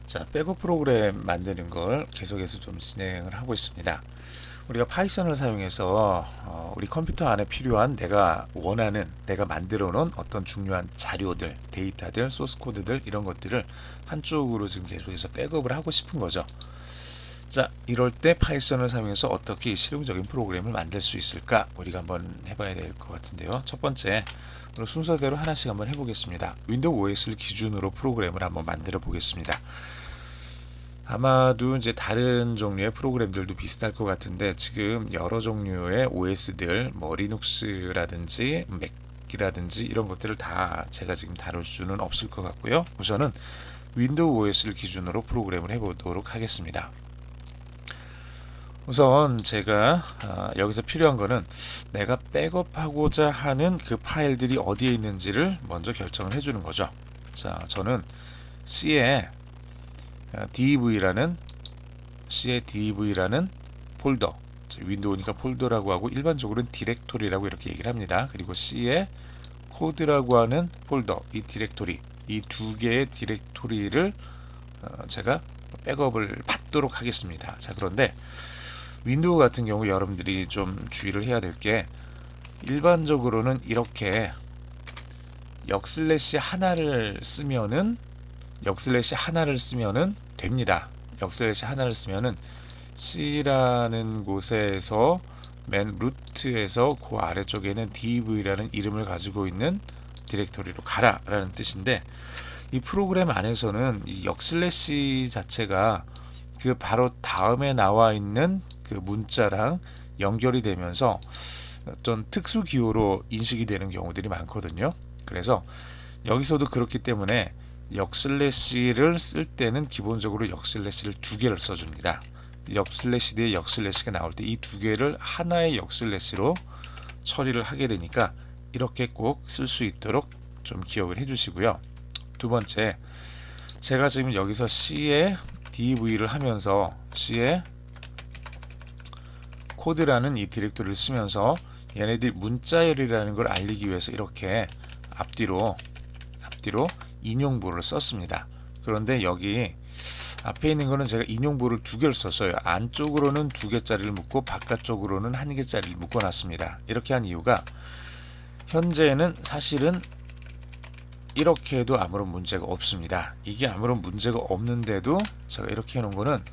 자, 백업 프로그램 만드는 걸 계속해서 좀 진행을 하고 있습니다. 우리가 파이썬을 사용해서 우리 컴퓨터 안에 필요한 내가 원하는, 내가 만들어 놓은 어떤 중요한 자료들, 데이터들, 소스 코드들 이런 것들을 한쪽으로 지금 계속해서 백업을 하고 싶은 거죠. 자, 이럴 때 파이썬을 사용해서 어떻게 실용적인 프로그램을 만들 수 있을까? 우리가 한번 해봐야 될 것 같은데요. 첫 번째, 순서대로 하나씩 한번 해보겠습니다. 윈도우 OS를 기준으로 프로그램을 한번 만들어 보겠습니다. 아마도 이제 다른 종류의 프로그램들도 비슷할 것 같은데 지금 여러 종류의 OS들, 뭐 리눅스라든지 맥이라든지 이런 것들을 다 제가 지금 다룰 수는 없을 것 같고요. 우선은 윈도우 OS를 기준으로 프로그램을 해보도록 하겠습니다. 우선 제가 여기서 필요한 거는 내가 백업하고자 하는 그 파일들이 어디에 있는지를 먼저 결정을 해주는 거죠. 자, 저는 C에 DV라는 폴더, 윈도우니까 폴더라고 하고 일반적으로는 디렉토리라고 이렇게 얘기를 합니다. 그리고 C에 코드라고 하는 폴더, 이 디렉토리, 이 두 개의 디렉토리를 제가 백업을 받도록 하겠습니다. 자, 그런데 윈도우 같은 경우 여러분들이 좀 주의를 해야 될 게 일반적으로는 이렇게 역슬래시 하나를 쓰면은 됩니다. 역슬래시 하나를 쓰면은 C라는 곳에서 맨 루트에서 그 아래쪽에는 DV라는 이름을 가지고 있는 디렉토리로 가라 라는 뜻인데, 이 프로그램 안에서는 이 역슬래시 자체가 그 바로 다음에 나와 있는 그 문자랑 연결이 되면서 어떤 특수 기호로 인식이 되는 경우들이 많거든요. 그래서 여기서도 그렇기 때문에 역슬래시를 쓸 때는 기본적으로 역슬래시를 두 개를 써줍니다. 역슬래시 뒤에 역슬래시가 나올 때 이 두 개를 하나의 역슬래시로 처리를 하게 되니까 이렇게 꼭 쓸 수 있도록 좀 기억을 해주시고요. 두 번째, 제가 지금 여기서 C에 DV를 하면서 C에 코드라는 이 디렉토리를 쓰면서 얘네들 문자열이라는 걸 알리기 위해서 이렇게 앞뒤로 인용부를 썼습니다. 그런데 여기 앞에 있는 거는 제가 인용부를 두 개를 썼어요. 안쪽으로는 두 개짜리를 묶고 바깥쪽으로는 한 개짜리를 묶어 놨습니다. 이렇게 한 이유가 현재는 사실은 이렇게 해도 아무런 문제가 없습니다. 이게 아무런 문제가 없는데도 제가 이렇게 해놓은 거는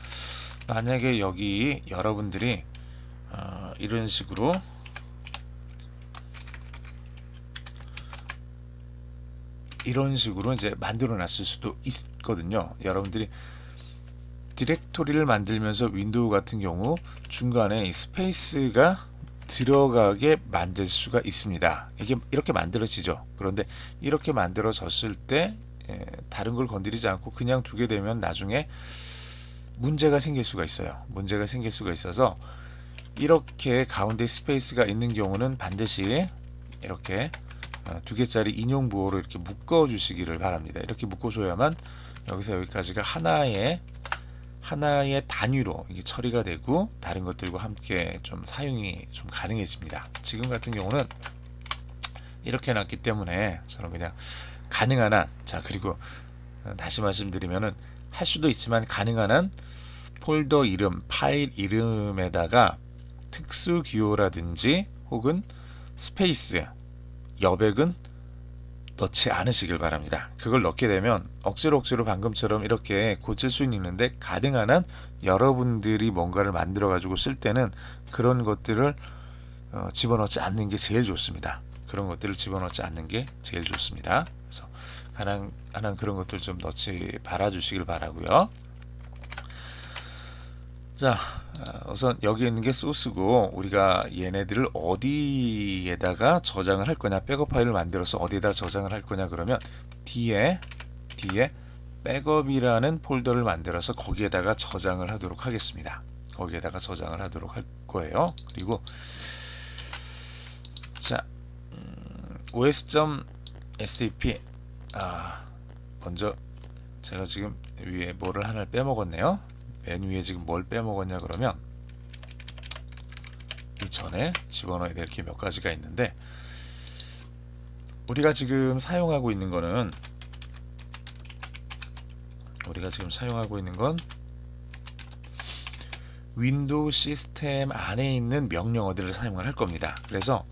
만약에 여기 여러분들이 이런 식으로 이제 만들어 놨을 수도 있거든요. 여러분들이 디렉토리를 만들면서 윈도우 같은 경우 중간에 이 스페이스가 들어가게 만들 수가 있습니다. 이게 이렇게 만들어지죠. 그런데 이렇게 만들어졌을 때 다른 걸 건드리지 않고 그냥 두게 되면 나중에 문제가 생길 수가 있어요. 문제가 생길 수가 있어서 이렇게 가운데 스페이스가 있는 경우는 반드시 이렇게 두 개짜리 인용부호로 이렇게 묶어 주시기를 바랍니다. 이렇게 묶어 줘야만 여기서 여기까지가 하나의 단위로 이게 처리가 되고 다른 것들과 함께 좀 사용이 좀 가능해집니다. 지금 같은 경우는 이렇게 해놨기 때문에 저는 그냥 가능한 한, 자, 그리고 다시 말씀드리면은 할 수도 있지만 가능한 한 폴더 이름, 파일 이름에다가 특수 기호라든지 혹은 스페이스, 여백은 넣지 않으시길 바랍니다. 그걸 넣게 되면 억지로 방금처럼 이렇게 고칠 수는 있는데 가능한 한 여러분들이 뭔가를 만들어 가지고 쓸 때는 그런 것들을 집어넣지 않는 게 제일 좋습니다. 그런 것들을 집어넣지 않는 게 제일 좋습니다. 그래서 가능한 한 그런 것들 좀 넣지 말아 주시길 바라고요. 자, 우선 여기 있는 게 소스고 우리가 얘네들을 어디에다가 저장을 할 거냐, 백업 파일을 만들어서 어디에다 저장을 할 거냐 그러면 뒤에 백업이라는 폴더를 만들어서 거기에다가 저장을 하도록 하겠습니다. 거기에다가 저장을 하도록 할 거예요. 그리고 자, os.sap 먼저 제가 지금 위에 뭐를 하나를 빼먹었네요. 맨 위에 지금 뭘 빼먹었냐 그러면 이전에 집어넣어야 될 게 몇 가지가 있는데, 우리가 지금 사용하고 있는 거는 우리가 지금 사용하고 있는 건 윈도우 시스템 안에 있는 명령어들을 사용을 할 겁니다. 그래서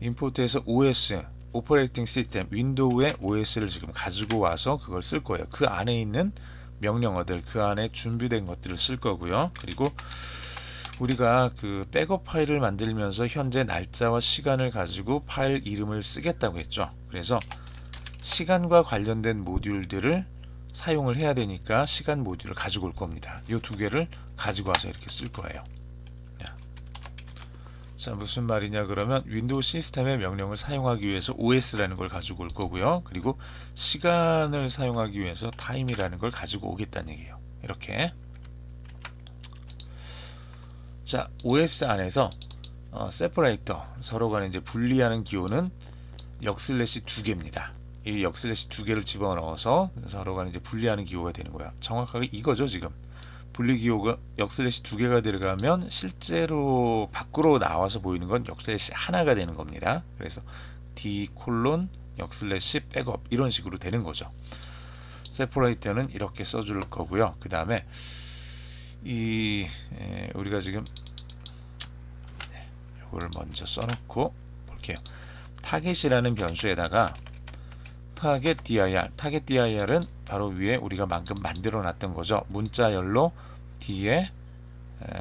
임포트에서 OS, 오퍼레이팅 시스템, 윈도우의 OS를 지금 가지고 와서 그걸 쓸 거예요. 그 안에 있는 명령어들, 그 안에 준비된 것들을 쓸 거고요. 그리고 우리가 그 백업 파일을 만들면서 현재 날짜와 시간을 가지고 파일 이름을 쓰겠다고 했죠. 그래서 시간과 관련된 모듈들을 사용을 해야 되니까 시간 모듈을 가지고 올 겁니다. 이 두 개를 가지고 와서 이렇게 쓸 거예요. 자, 무슨 말이냐 그러면 윈도우 시스템의 명령을 사용하기 위해서 OS라는 걸 가지고 올 거고요. 그리고 시간을 사용하기 위해서 time이라는 걸 가지고 오겠다는 얘기예요. 이렇게. 자, OS 안에서 세퍼레이터, 서로 간에 이제 분리하는 기호는 역슬래시 두 개입니다. 이 역슬래시 두 개를 집어넣어서 서로 간에 이제 분리하는 기호가 되는 거야. 정확하게 이거죠, 지금. 분리 기호가 역슬래시 두 개가 들어가면 실제로 밖으로 나와서 보이는 건 역슬래시 하나가 되는 겁니다. 그래서 D 콜론 역슬래시 백업 이런 식으로 되는 거죠. 세퍼레이터는 이렇게 써줄 거고요. 그 다음에 우리가 지금 이거를 먼저 써놓고 볼게요. 타겟이라는 변수에다가 타겟 dir은 바로 위에 우리가 방금 만들어 놨던 거죠. 문자열로 뒤에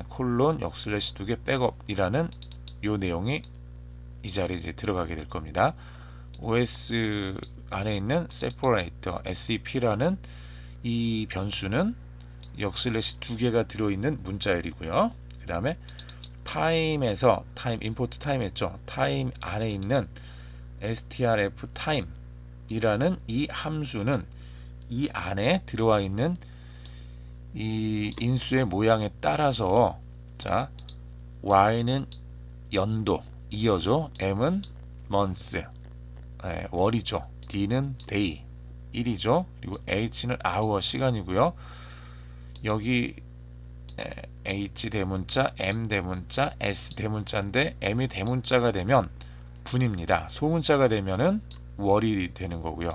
콜론 역슬래시 두 개 백업이라는 요 내용이 이 자리에 이제 들어가게 될 겁니다. OS 안에 있는 separator SEP라는 이 변수는 역슬래시 두 개가 들어있는 문자열이고요. 그 다음에 time에서 import time 했죠. time 안에 있는 strf time 이라는 이 함수는 이 안에 들어와 있는 이 인수의 모양에 따라서 자 y는 연도 이어죠. m은 month 월이죠. d는 day 일이죠. 그리고 h는 hour 시간이고요. 여기 h 대문자, m 대문자, s 대문자인데 m이 대문자가 되면 분입니다. 소문자가 되면은 월이 되는 거고요.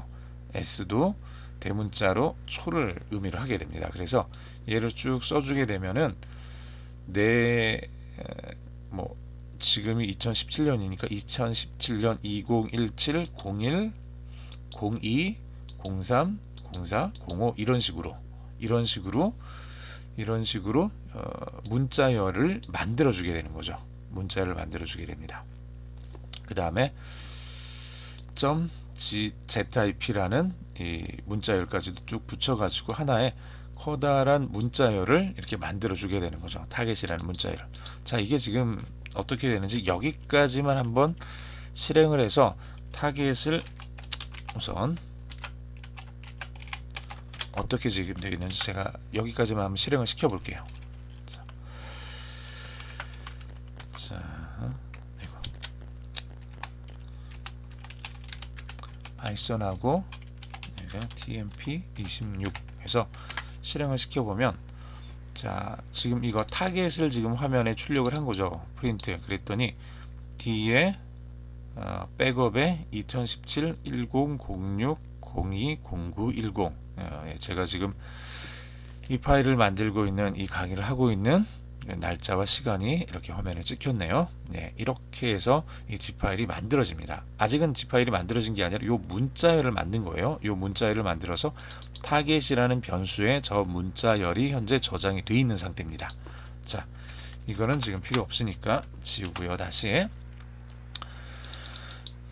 S도 대문자로 초를 의미를 하게 됩니다. 그래서 얘를 쭉 써주게 되면은 지금이 2017년이니까 2017년 2017, 01, 02, 03, 04, 05 이런 식으로 문자열을 만들어주게 되는 거죠. 문자열을 만들어주게 됩니다. 그 다음에 .zip라는 이 문자열까지도 쭉 붙여가지고 하나의 커다란 문자열을 이렇게 만들어주게 되는 거죠. 타겟이라는 문자열. 자, 이게 지금 어떻게 되는지 여기까지만 한번 실행을 해서 타겟을 우선 어떻게 지금 되겠는지 제가 여기까지만 한번 실행을 시켜 볼게요. 파이썬하고 tmp 26 해서 실행을 시켜보면 자 지금 이거 타겟을 지금 화면에 출력을 한 거죠. 프린트 그랬더니 뒤에 백업에 2017 10 06 02 09 10 제가 지금 이 파일을 만들고 있는 이 강의를 하고 있는 날짜와 시간이 이렇게 화면에 찍혔네요. 네, 이렇게 해서 이 z파일이 만들어집니다. 아직은 z파일이 만들어진 게 아니라 이 문자열을 만든 거예요. 이 문자열을 만들어서 타겟이라는 변수에 저 문자열이 현재 저장이 되어 있는 상태입니다. 자, 이거는 지금 필요 없으니까 지우고요. 다시.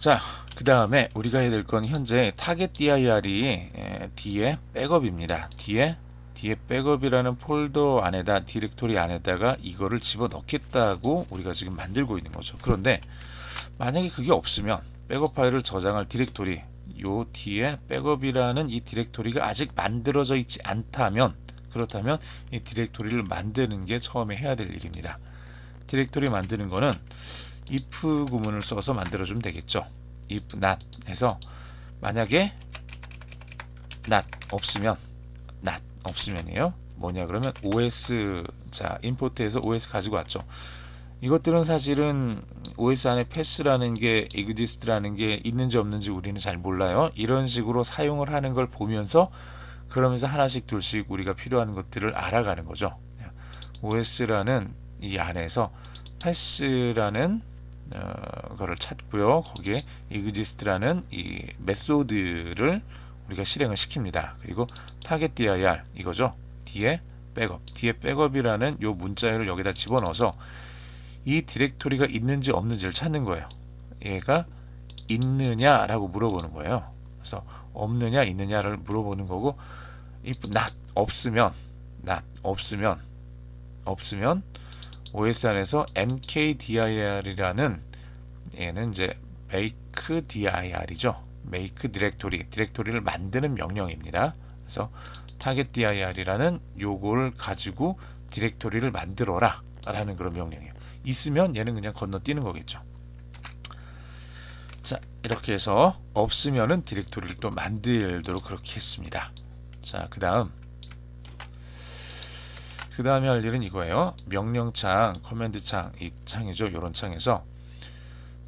자, 그 다음에 우리가 해야 될 건 현재 타겟 dir이 뒤에 백업입니다. 뒤에 백업이라는 폴더 안에다 디렉토리 안에다가 이거를 집어넣겠다고 우리가 지금 만들고 있는 거죠. 그런데 만약에 그게 없으면 백업 파일을 저장할 디렉토리 요 뒤에 백업이라는 이 디렉토리가 아직 만들어져 있지 않다면 그렇다면 이 디렉토리를 만드는 게 처음에 해야 될 일입니다. 디렉토리 만드는 거는 if 구문을 써서 만들어주면 되겠죠. if not 해서 만약에 not 없으면이에요. 뭐냐 그러면 OS 자 임포트해서 OS 가지고 왔죠. 이것들은 사실은 OS 안에 패스라는 게 exist라는 게 있는지 없는지 우리는 잘 몰라요. 이런 식으로 사용을 하는 걸 보면서 그러면서 하나씩 둘씩 우리가 필요한 것들을 알아가는 거죠. OS라는 이 안에서 패스라는 거를 찾고요. 거기에 exist라는 이 메소드를 우리가 실행을 시킵니다. 그리고 target dir 이거죠. 뒤에 백업이라는 요 문자열을 여기다 집어넣어서 이 디렉토리가 있는지 없는지를 찾는 거예요. 얘가 있느냐라고 물어보는 거예요. 그래서 없느냐 있느냐를 물어보는 거고, if not 없으면 OS 안에서 mkdir이라는 얘는 이제 make dir이죠. make 디렉토리를 만드는 명령입니다. 그래서 target dir이라는 요걸 가지고 디렉토리를 만들어라 라는 그런 명령이에요. 있으면 얘는 그냥 건너뛰는 거겠죠. 자, 이렇게 해서 없으면은 디렉토리를 또 만들도록 그렇게 했습니다. 자, 그 다음에 할 일은 이거예요. 명령창, 커맨드 창, 이 창이죠. 이런 창에서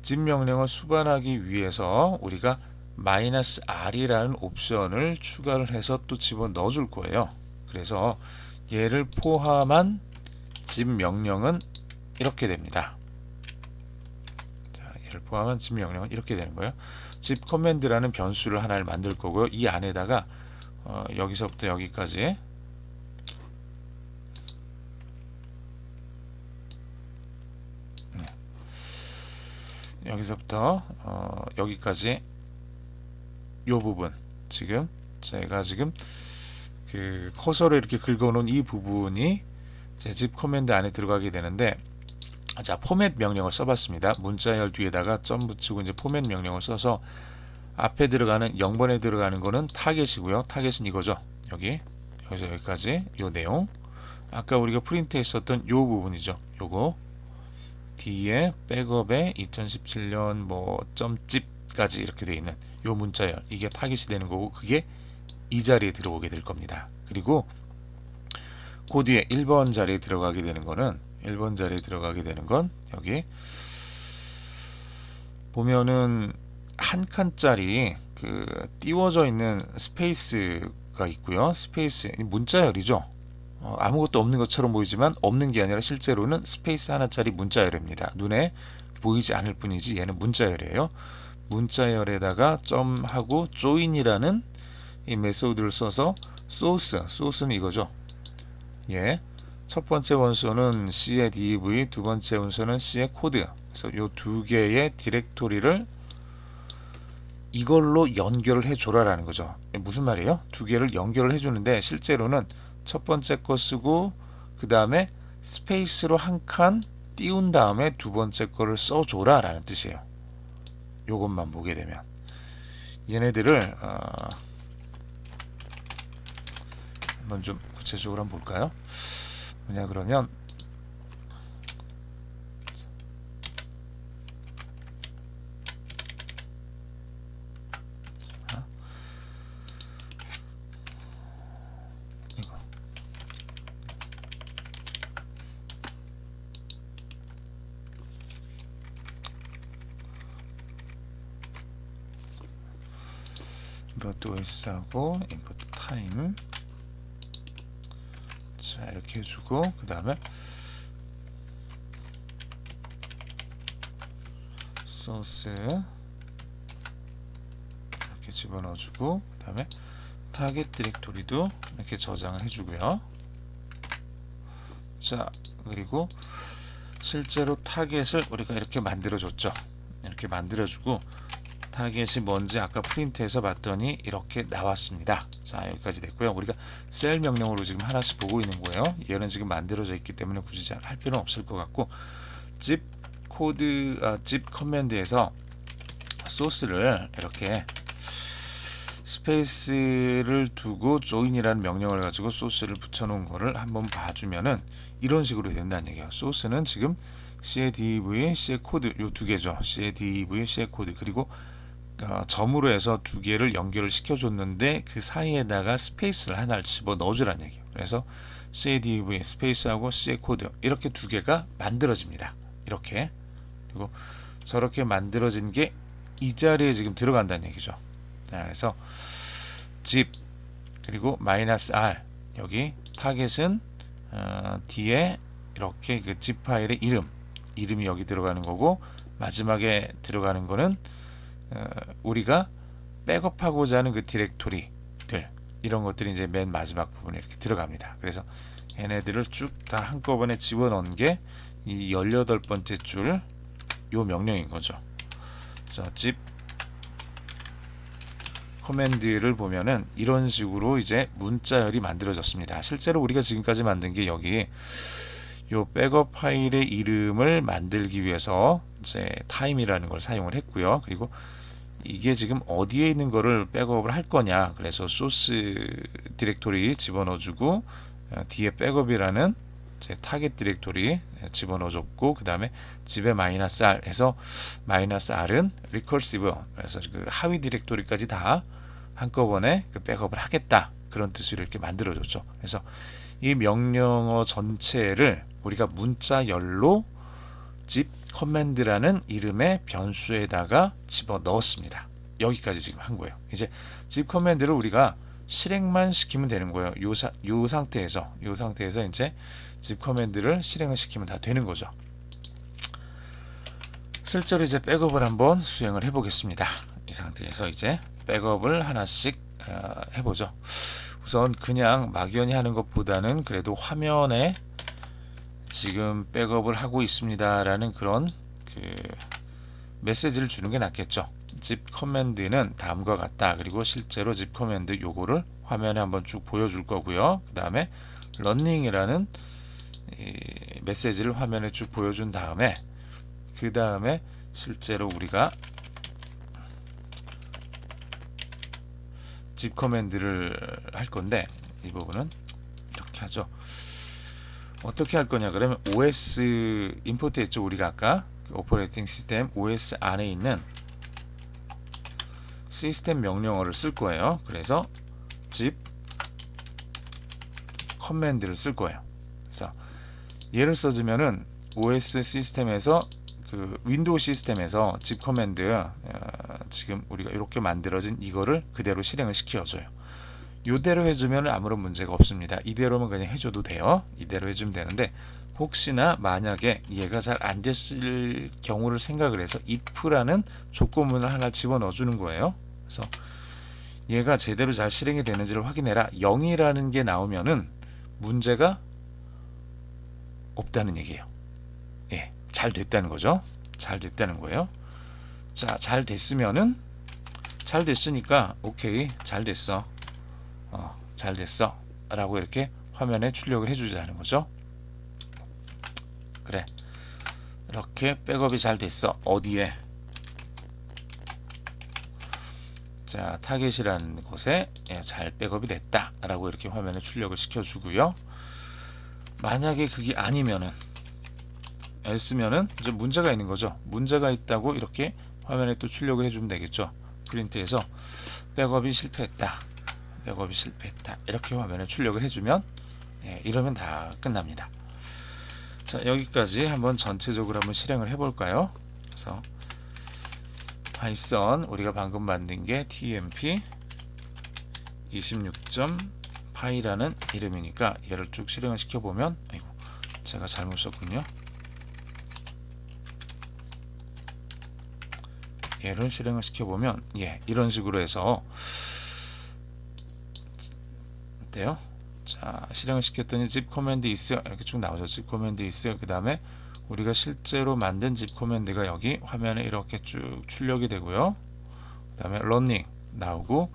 zip 명령을 수반하기 위해서 우리가 -r이라는 옵션을 추가를 해서 또 집어 넣어 줄 거예요. 그래서 얘를 포함한 zip 명령은 이렇게 됩니다. 자, 얘를 포함한 zip 명령은 이렇게 되는 거예요. zip 커맨드라는 변수를 하나를 만들 거고요. 이 안에다가 여기서부터 여기까지 여기서부터 여기까지 요 부분, 지금 제가 그 커서를 이렇게 긁어놓은 이 부분이 제 zip 커맨드 안에 들어가게 되는데, 자, 포맷 명령을 써봤습니다. 문자열 뒤에다가 점 붙이고 이제 포맷 명령을 써서 앞에 들어가는 0번에 들어가는 거는 타겟이고요. 타겟은 이거죠. 여기서 여기까지 요 내용, 아까 우리가 프린트 했었던 요 부분이죠. 요거 뒤에 백업에 2017년 뭐 점집까지 이렇게 되어 있는 요 문자열, 이게 타겟이 되는 거고, 그게 이 자리에 들어오게 될 겁니다. 그리고 그 뒤에 1번 자리에 들어가게 되는 거는, 1번 자리에 들어가게 되는 건 여기 보면은 한 칸짜리 그 띄워져 있는 스페이스가 있고요. 스페이스 문자열이죠. 아무것도 없는 것처럼 보이지만 없는 게 아니라 실제로는 스페이스 하나짜리 문자열입니다. 눈에 보이지 않을 뿐이지 얘는 문자열이에요. 문자열에다가 점하고 join이라는 이 메소드를 써서 소스는 이거죠. 예, 첫 번째 원소는 C의 div, 두 번째 원소는 C의 코드. 그래서 요 두 개의 디렉토리를 이걸로 연결을 해줘라라는 거죠. 무슨 말이에요? 두 개를 연결을 해주는데 실제로는 첫 번째 거 쓰고 그 다음에 스페이스로 한 칸 띄운 다음에 두 번째 거를 써줘라 라는 뜻이에요. 요것만 보게 되면 얘네들을 한번 좀 구체적으로 한번 볼까요? 뭐냐 그러면 이거 인포트 OS하고 인포트 타임, 자 이렇게 해주고 그 다음에 소스 이렇게 집어넣어주고 그 다음에 타겟 디렉토리도 이렇게 저장을 해주고요. 자 그리고 실제로 타겟을 우리가 이렇게 만들어줬죠. 이렇게 만들어주고 타겟이 뭔지 아까 프린트해서 봤더니 이렇게 나왔습니다. 자 여기까지 됐고요. 우리가 셀 명령으로 지금 하나씩 보고 있는 거예요. 얘는 지금 만들어져 있기 때문에 굳이 할 필요는 없을 것 같고, zip 커맨드에서 소스를 이렇게 스페이스를 두고 join이라는 명령을 가지고 소스를 붙여놓은 거를 한번 봐주면은 이런 식으로 된다는 얘기예요. 소스는 지금 C의 div, C의 코드 요 두 개죠. C의 div, C의 코드, 그리고 점으로 해서 두 개를 연결을 시켜줬는데 그 사이에다가 스페이스를 하나를 집어 넣어주라는 얘기예요. 그래서 C의 div, 스페이스하고 C의 코드 이렇게 두 개가 만들어집니다. 이렇게. 그리고 저렇게 만들어진 게 이 자리에 지금 들어간다는 얘기죠. 자, 그래서 zip 그리고 -r 여기 타겟은 뒤에 이렇게 그 zip 파일의 이름이 여기 들어가는 거고, 마지막에 들어가는 거는 우리가 백업하고자 하는 그 디렉토리들, 이런 것들이 이제 맨 마지막 부분에 이렇게 들어갑니다. 그래서 얘네들을 쭉 다 한꺼번에 집어넣은 게 이 18번째 줄 요 명령인 거죠. 그래서 zip 커맨드를 보면은 이런 식으로 이제 문자열이 만들어졌습니다. 실제로 우리가 지금까지 만든 게 여기 요 백업 파일의 이름을 만들기 위해서 이제 time이라는 걸 사용을 했고요. 그리고 이게 지금 어디에 있는 거를 백업을 할 거냐, 그래서 소스 디렉토리 집어넣어주고 뒤에 백업이라는 제 타겟 디렉토리 집어넣어줬고, 그 다음에 집에 -r 해서 -r은 recursive, 그래서 그 하위 디렉토리까지 다 한꺼번에 그 백업을 하겠다, 그런 뜻으로 이렇게 만들어줬죠. 그래서 이 명령어 전체를 우리가 문자열로 zip command라는 이름의 변수에다가 집어 넣었습니다. 여기까지 지금 한 거예요. 이제 zip command를 우리가 실행만 시키면 되는 거예요. 요 상태에서 이제 zip command를 실행을 시키면 다 되는 거죠. 실제로 이제 백업을 한번 수행을 해보겠습니다. 이 상태에서 이제 백업을 하나씩 해보죠. 우선 그냥 막연히 하는 것보다는 그래도 화면에 지금 백업을 하고 있습니다라는 그런 그 메시지를 주는 게 낫겠죠. zip command는 다음과 같다. 그리고 실제로 zip command 요거를 화면에 한번 쭉 보여줄 거고요. 그 다음에 running이라는 이 메시지를 화면에 쭉 보여준 다음에, 그 다음에 실제로 우리가 zip command를 할 건데, 이 부분은 이렇게 하죠. 어떻게 할 거냐 그러면 OS 임포트 했죠. 우리가 아까 그 오퍼레이팅 시스템 OS 안에 있는 시스템 명령어를 쓸 거예요. 그래서 zip command를 쓸 거예요. 그래서 얘를 써주면은 OS 시스템에서 그 윈도우 시스템에서 zip command 지금 우리가 이렇게 만들어진 이거를 그대로 실행을 시켜줘요. 이대로 해주면 아무런 문제가 없습니다. 이대로만 그냥 해줘도 돼요. 이대로 해주면 되는데, 혹시나 만약에 얘가 잘 안 됐을 경우를 생각을 해서 if라는 조건문을 하나 집어넣어 주는 거예요. 그래서 얘가 제대로 잘 실행이 되는지를 확인해라. 0이라는 게 나오면은 문제가 없다는 얘기예요. 예, 잘 됐다는 거죠. 잘 됐다는 거예요. 자, 잘 됐으면은, 잘 됐으니까 오케이, 잘 됐어. 잘 됐어 라고 이렇게 화면에 출력을 해주자는 거죠. 그래, 이렇게 백업이 잘 됐어. 어디에? 자, 타겟이라는 곳에 잘 백업이 됐다 라고 이렇게 화면에 출력을 시켜주고요. 만약에 그게 아니면은, else면은 이제 문제가 있는 거죠. 문제가 있다고 이렇게 화면에 또 출력을 해주면 되겠죠. 프린트해서 백업이 실패했다, 백업이 실패했다, 이렇게 화면에 출력을 해주면, 이러면 다 끝납니다. 자, 여기까지 한번 전체적으로 한번 실행을 해볼까요? 그래서 파이썬 우리가 방금 만든 게 tmp 26.py라는 이름이니까 얘를 쭉 실행을 시켜보면, 아이고 제가 잘못 썼군요. 얘를 실행을 시켜보면 이런 식으로 해서 어때요? 자, 실행을 시켰더니 zip command is 이렇게 쭉 나오죠. zip command is. 그 다음에 우리가 실제로 만든 zip command가 여기 화면에 이렇게 쭉 출력이 되고요. 그 다음에 running 나오고,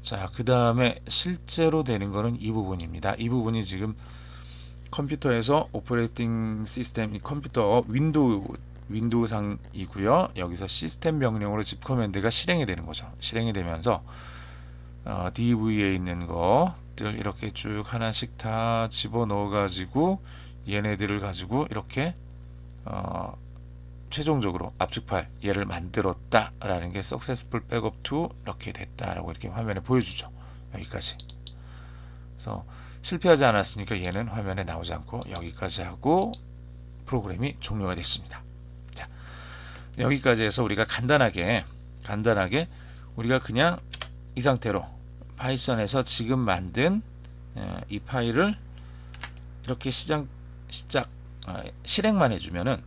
자, 그 다음에 실제로 되는 거는 이 부분입니다. 이 부분이 지금 컴퓨터에서 오퍼레이팅 시스템, 이 컴퓨터 윈도우상이고요. 여기서 시스템 명령으로 zip command가 실행이 되는 거죠. 실행이 되면서 DV에 있는 것들 이렇게 쭉 하나씩 다 집어넣어 가지고 얘네들을 가지고 이렇게 최종적으로 압축 파일 얘를 만들었다 라는 게 successful backup to 이렇게 됐다 라고 이렇게 화면에 보여주죠. 여기까지. 그래서 실패하지 않았으니까 얘는 화면에 나오지 않고 여기까지 하고 프로그램이 종료가 됐습니다. 자, 여기까지 해서 우리가 간단하게 우리가 그냥 이 상태로 파이썬에서 지금 만든 이 파일을 이렇게 실행만 해주면은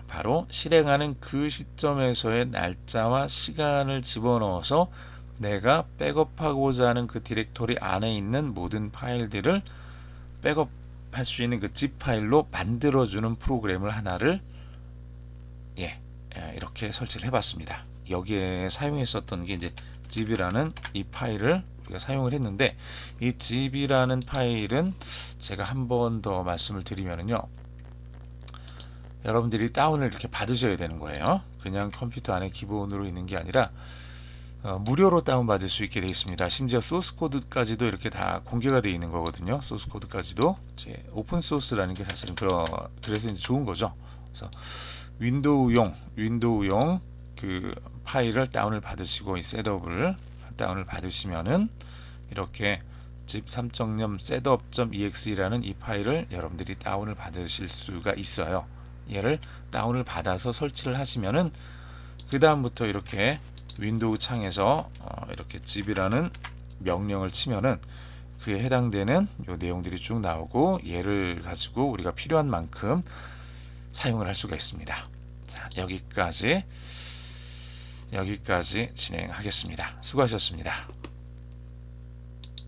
바로 실행하는 그 시점에서의 날짜와 시간을 집어넣어서 내가 백업하고자 하는 그 디렉토리 안에 있는 모든 파일들을 백업할 수 있는 그 zip 파일로 만들어주는 프로그램을 하나를 이렇게 설치를 해봤습니다. 여기에 사용했었던 게 이제 zip이라는 이 파일을 우리가 사용을 했는데, 이 zip이라는 파일은 제가 한 번 더 말씀을 드리면은요, 여러분들이 다운을 이렇게 받으셔야 되는 거예요. 그냥 컴퓨터 안에 기본으로 있는 게 아니라 무료로 다운받을 수 있게 되어 있습니다. 심지어 소스 코드까지도 이렇게 다 공개가 되어 있는 거거든요. 소스 코드까지도 이제 오픈 소스라는 게 사실은 그래서 이제 좋은 거죠. 그래서 윈도우용 그 파일을 다운을 받으시고 이 셋업을 다운을 받으시면은 이렇게 zip 3.0 setup.exe라는 이 파일을 여러분들이 다운을 받으실 수가 있어요. 얘를 다운을 받아서 설치를 하시면은 그 다음부터 이렇게 윈도우 창에서 이렇게 zip이라는 명령을 치면은 그에 해당되는 요 내용들이 쭉 나오고, 얘를 가지고 우리가 필요한 만큼 사용을 할 수가 있습니다. 자, 여기까지 진행하겠습니다. 수고하셨습니다.